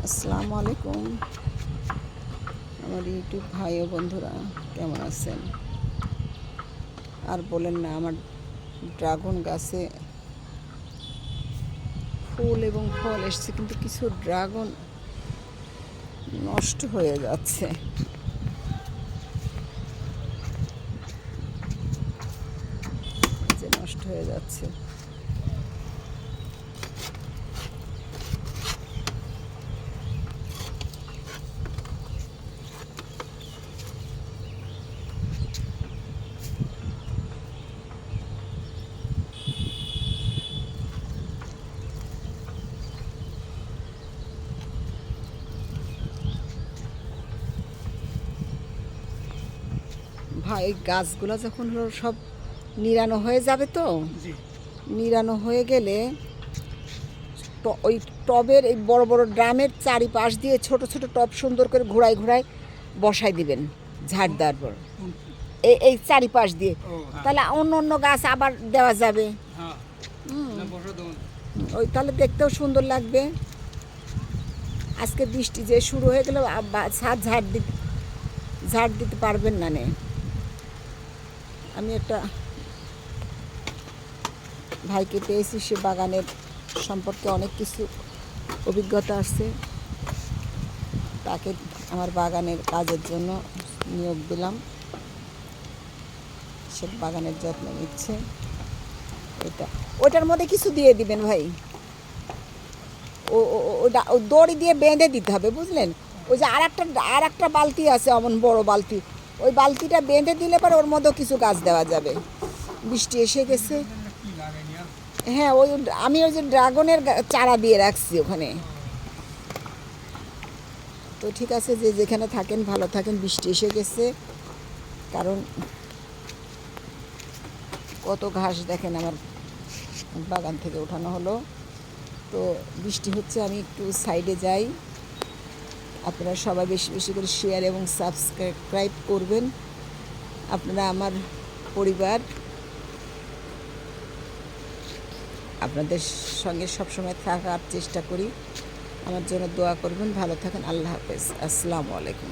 আসসালামু আলাইকুম আমার ইউটিউব ভাই ও বন্ধুরা, কেমন আছেন? আর বলেন না, আমার ড্রাগন গাছে ফুল এবং ফল এসছে, কিন্তু কিছু ড্রাগন নষ্ট হয়ে যাচ্ছে। যে নষ্ট হয়ে যাচ্ছে। ভাই, ওই গাছগুলো যখন হলো সব নিড়ানো হয়ে যাবে, তো নিড়ানো হয়ে গেলে ওই টবের এই বড় বড় ড্রামের চারিপাশ দিয়ে ছোট ছোট টব সুন্দর করে ঘোরায় ঘোরায় বসাই দিবেন ঝাড় দেওয়ার পর, এই চারিপাশ দিয়ে। তাহলে অন্য অন্য গাছ আবার দেওয়া যাবে। ওই তাহলে দেখতেও সুন্দর লাগবে। আজকে বৃষ্টি যে শুরু হয়ে গেল, ঝাড় দিতে পারবেন না নে। আমি একটা ভাইকে পেয়েছি, সে বাগানের সম্পর্কে অনেক কিছু অভিজ্ঞতা আছে। তাকে আমার বাগানের কাজের জন্য নিয়োগ দিলাম। সে বাগানের যত্ন নিচ্ছে। ওটার মধ্যে কিছু দিয়ে দিবেন ভাই। ওটা ওই দড়ি দিয়ে বেঁধে দিতে হবে, বুঝলেন? ওই যে আর একটা বালতি আছে, অমন বড় বালতি, ওই বালতিটা বেঁধে দিলে পরে ওর মধ্যেও কিছু গাছ দেওয়া যাবে। বৃষ্টি এসে গেছে। হ্যাঁ, আমি ওই যে ড্রাগনের চারা দিয়ে রাখছি ওখানে। তো ঠিক আছে, যে যেখানে থাকেন ভালো থাকেন। বৃষ্টি এসে গেছে, কারণ কত ঘাস দেখেন আমার বাগান থেকে ওঠানো হলো। তো বৃষ্টি হচ্ছে, আমি একটু সাইডে যাই। আপনারা সবাই বেশি বেশি করে শেয়ার এবং সাবস্ক্রাইব করবেন। আপনারা আমার পরিবার, আপনাদের সঙ্গে সবসময় থাকার চেষ্টা করি। আমার জন্য দোয়া করবেন। ভালো থাকেন। আল্লাহ হাফেজ। আসসালামু আলাইকুম।